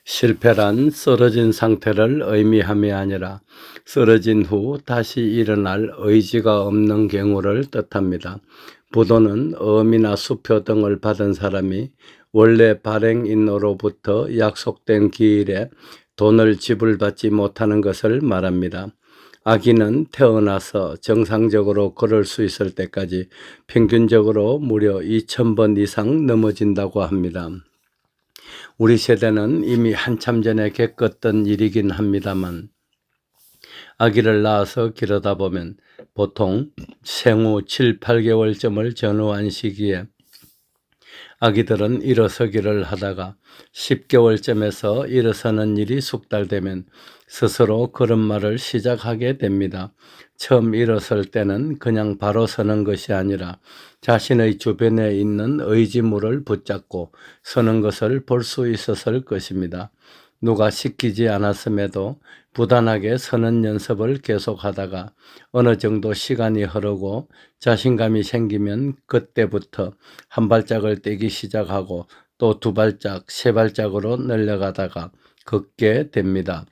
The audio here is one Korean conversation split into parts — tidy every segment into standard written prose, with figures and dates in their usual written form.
실패란 쓰러진 상태를 의미함이 아니라 쓰러진 후 다시 일어날 의지가 없는 경우를 뜻합니다. 부도는 어미나 수표 등을 받은 사람이 원래 발행인으로부터 약속된 기일에 돈을 지불받지 못하는 것을 말합니다. 아기는 태어나서 정상적으로 걸을 수 있을 때까지 평균적으로 무려 2,000번 이상 넘어진다고 합니다. 우리 세대는 이미 한참 전에 겪었던 일이긴 합니다만 아기를 낳아서 기르다 보면 보통 생후 7, 8개월쯤을 전후한 시기에 아기들은 일어서기를 하다가 10개월쯤에서 일어서는 일이 숙달되면 스스로 걸음마를 시작하게 됩니다. 처음 일어설 때는 그냥 바로 서는 것이 아니라 자신의 주변에 있는 의지물을 붙잡고 서는 것을 볼 수 있었을 것입니다. 누가 시키지 않았음에도 부단하게 서는 연습을 계속하다가 어느 정도 시간이 흐르고 자신감이 생기면 그때부터 한 발짝을 떼기 시작하고 또 두 발짝, 세 발짝으로 늘려가다가 걷게 됩니다.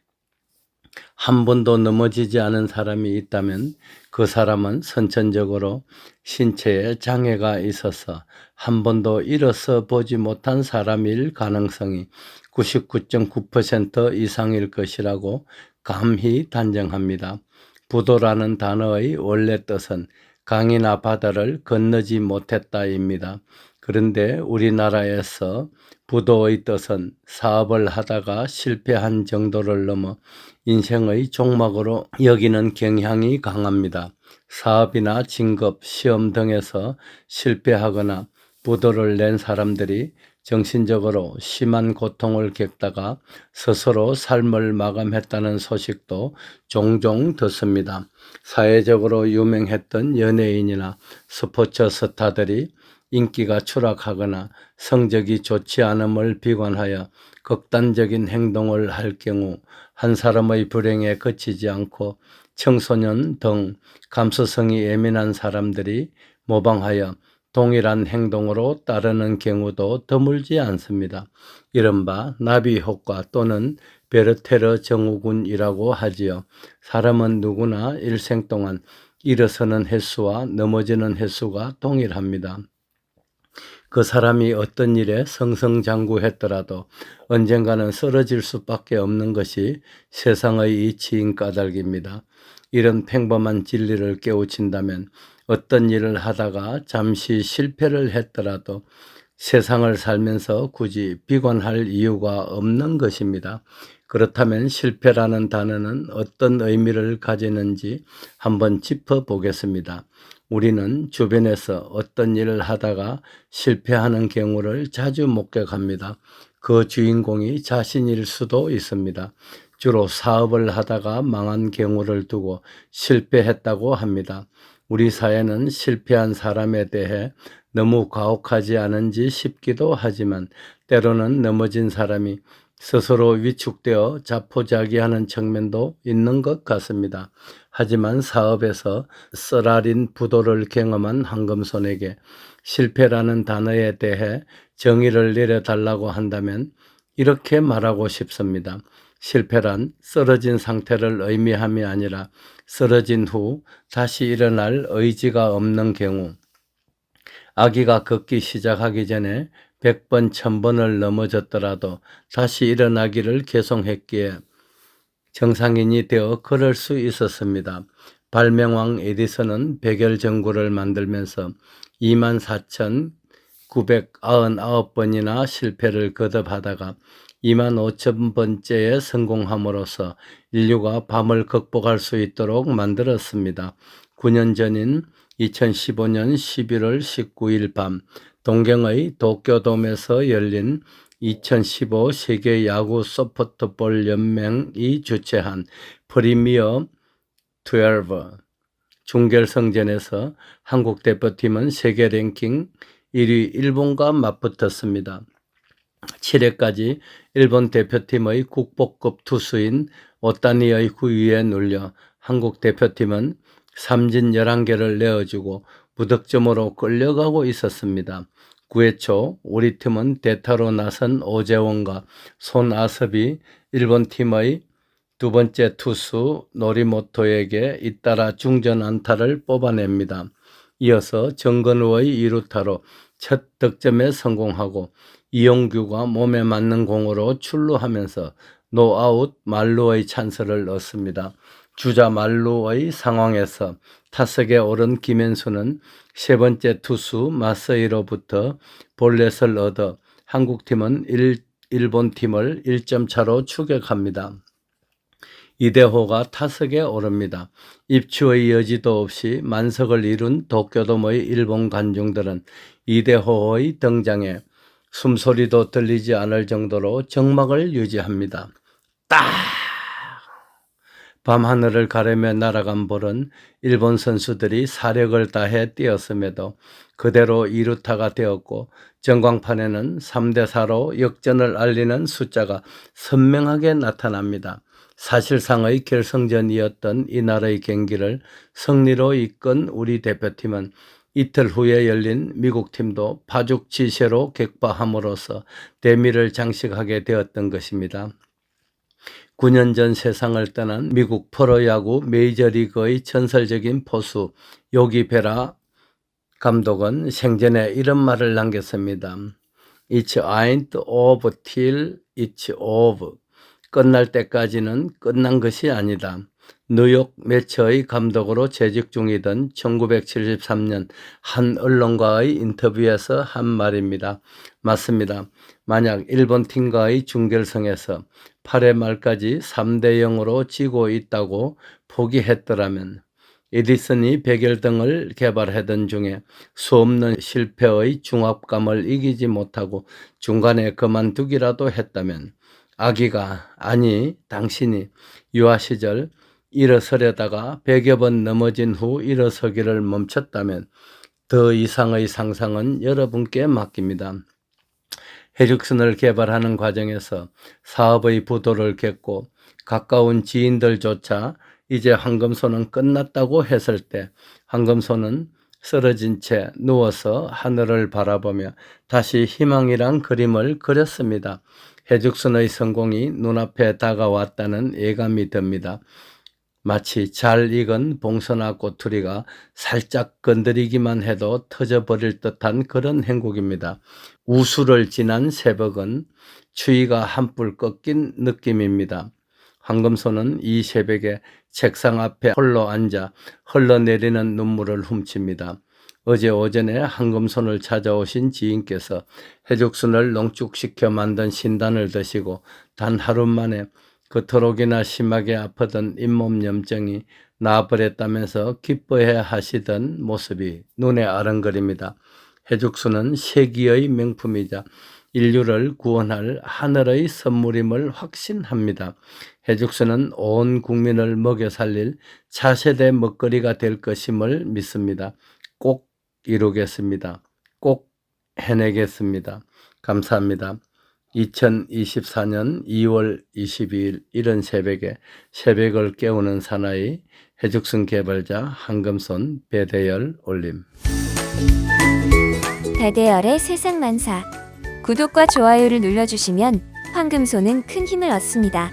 한 번도 넘어지지 않은 사람이 있다면 그 사람은 선천적으로 신체에 장애가 있어서 한 번도 일어서 보지 못한 사람일 가능성이 99.9% 이상일 것이라고 감히 단정합니다. 부도라는 단어의 원래 뜻은 강이나 바다를 건너지 못했다입니다. 그런데 우리나라에서 부도의 뜻은 사업을 하다가 실패한 정도를 넘어 인생의 종막으로 여기는 경향이 강합니다. 사업이나 진급, 시험 등에서 실패하거나 부도를 낸 사람들이 정신적으로 심한 고통을 겪다가 스스로 삶을 마감했다는 소식도 종종 듣습니다. 사회적으로 유명했던 연예인이나 스포츠 스타들이 인기가 추락하거나 성적이 좋지 않음을 비관하여 극단적인 행동을 할 경우 한 사람의 불행에 그치지 않고 청소년 등 감수성이 예민한 사람들이 모방하여 동일한 행동으로 따르는 경우도 드물지 않습니다. 이른바 나비 효과 또는 베르테르 증후군이라고 하지요. 사람은 누구나 일생 동안 일어서는 횟수와 넘어지는 횟수가 동일합니다. 그 사람이 어떤 일에 승승장구했더라도 언젠가는 쓰러질 수밖에 없는 것이 세상의 이치인 까닭입니다. 이런 평범한 진리를 깨우친다면 어떤 일을 하다가 잠시 실패를 했더라도 세상을 살면서 굳이 비관할 이유가 없는 것입니다. 그렇다면 실패라는 단어는 어떤 의미를 가지는지 한번 짚어보겠습니다. 우리는 주변에서 어떤 일을 하다가 실패하는 경우를 자주 목격합니다. 그 주인공이 자신일 수도 있습니다. 주로 사업을 하다가 망한 경우를 두고 실패했다고 합니다. 우리 사회는 실패한 사람에 대해 너무 가혹하지 않은지 싶기도 하지만 때로는 넘어진 사람이 스스로 위축되어 자포자기하는 측면도 있는 것 같습니다. 하지만 사업에서 쓰라린 부도를 경험한 황금손에게 실패라는 단어에 대해 정의를 내려달라고 한다면 이렇게 말하고 싶습니다. 실패란 쓰러진 상태를 의미함이 아니라 쓰러진 후 다시 일어날 의지가 없는 경우, 아기가 걷기 시작하기 전에 100번, 1000번을 넘어졌더라도 다시 일어나기를 계속했기에 정상인이 되어 걸을 수 있었습니다. 발명왕 에디슨은 백열전구를 만들면서 24,999번이나 실패를 거듭하다가 25,000번째에 성공함으로써 인류가 밤을 극복할 수 있도록 만들었습니다. 9년 전인 2015년 11월 19일 밤 동경의 도쿄돔에서 열린 2015 세계 야구 소프트볼 연맹이 주최한 프리미어 12 준결승전에서 한국 대표팀은 세계 랭킹 1위 일본과 맞붙었습니다. 7회까지 일본 대표팀의 국보급 투수인 오타니의 후위에 눌려 한국 대표팀은 삼진 11개를 내어주고 무득점으로 끌려가고 있었습니다. 9회 초 우리 팀은 대타로 나선 오재원과 손아섭이 일본 팀의 두 번째 투수 노리모토에게 잇따라 중전 안타를 뽑아냅니다. 이어서 정근우의 2루타로 첫 득점에 성공하고 이용규가 몸에 맞는 공으로 출루하면서 노아웃 만루의 찬스를 얻습니다. 주자 만루의 상황에서 타석에 오른 김현수는 세 번째 투수 마서이로부터 볼넷을 얻어 한국팀은 일본 팀을 1점 차로 추격합니다. 이대호가 타석에 오릅니다. 입추의 여지도 없이 만석을 이룬 도쿄돔의 일본 관중들은 이대호의 등장에 숨소리도 들리지 않을 정도로 정막을 유지합니다. 딱! 밤하늘을 가르며 날아간 볼은 일본 선수들이 사력을 다해 뛰었음에도 그대로 2루타가 되었고 전광판에는 3대4로 역전을 알리는 숫자가 선명하게 나타납니다. 사실상의 결승전이었던 이날의 경기를 승리로 이끈 우리 대표팀은 이틀 후에 열린 미국팀도 파죽 지세로 격파함으로써 대미를 장식하게 되었던 것입니다. 9년 전 세상을 떠난 미국 프로야구 메이저리그의 전설적인 포수 요기 베라 감독은 생전에 이런 말을 남겼습니다. It's ain't over till it's over. 끝날 때까지는 끝난 것이 아니다. 뉴욕 매처의 감독으로 재직 중이던 1973년 한 언론과의 인터뷰에서 한 말입니다. 맞습니다. 만약 일본 팀과의 중결승에서 8회 말까지 3대0으로 지고 있다고 포기했더라면 에디슨이 백열등을 개발하던 중에 수없는 실패의 중압감을 이기지 못하고 중간에 그만두기라도 했다면 아기가 아니 당신이 유아 시절 일어서려다가 100여 번 넘어진 후 일어서기를 멈췄다면 더 이상의 상상은 여러분께 맡깁니다. 해륙선을 개발하는 과정에서 사업의 부도를 겪고 가까운 지인들조차 이제 황금소는 끝났다고 했을 때 황금소는 쓰러진 채 누워서 하늘을 바라보며 다시 희망이란 그림을 그렸습니다. 해죽선의 성공이 눈앞에 다가왔다는 예감이 듭니다. 마치 잘 익은 봉선화 꼬투리가 살짝 건드리기만 해도 터져버릴 듯한 그런 행복입니다. 우수를 지난 새벽은 추위가 한풀 꺾인 느낌입니다. 황금소는 이 새벽에 책상 앞에 홀로 앉아 흘러내리는 눈물을 훔칩니다. 어제 오전에 황금손을 찾아오신 지인께서 해죽순을 농축시켜 만든 신단을 드시고 단 하루 만에 그토록이나 심하게 아프던 잇몸 염증이 나아버렸다면서 기뻐해 하시던 모습이 눈에 아른거립니다. 해죽순은 세기의 명품이자 인류를 구원할 하늘의 선물임을 확신합니다. 해죽순은 온 국민을 먹여 살릴 차세대 먹거리가 될 것임을 믿습니다. 꼭 이루겠습니다. 꼭 해내겠습니다. 감사합니다. 2024년 2월 22일 이른 새벽에 새벽을 깨우는 사나이 해죽순 개발자 황금손 배대열 올림. 배대열의 세상만사. 구독과 좋아요를 눌러주시면 황금손은 큰 힘을 얻습니다.